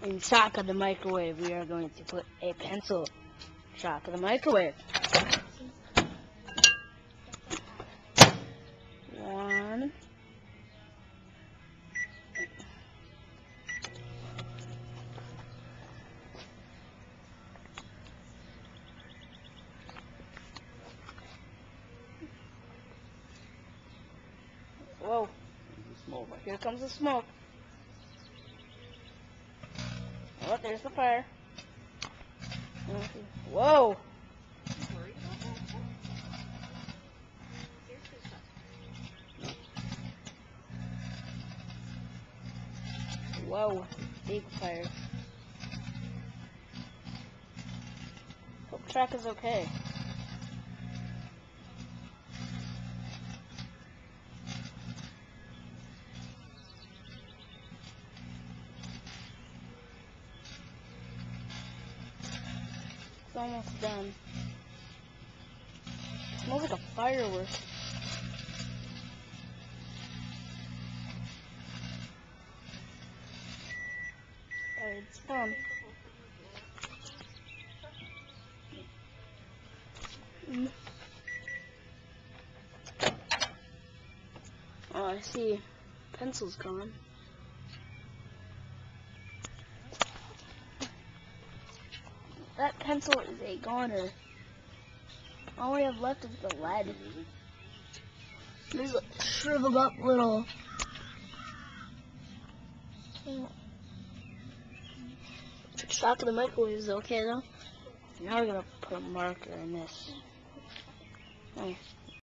In chaka the microwave, we are going to put a pencil. Chaka the microwave. 1. Whoa. Here comes the smoke. Oh, there's the fire. Whoa! Whoa, big fire. Hope track is okay. It's almost done. It smells like a firework. It's fun. Oh, I see. Pencil's gone. That pencil is a goner. All we have left is the lead. These shriveled up little. Shock of the microwave is okay though. Now we're gonna put a marker in this. Oh.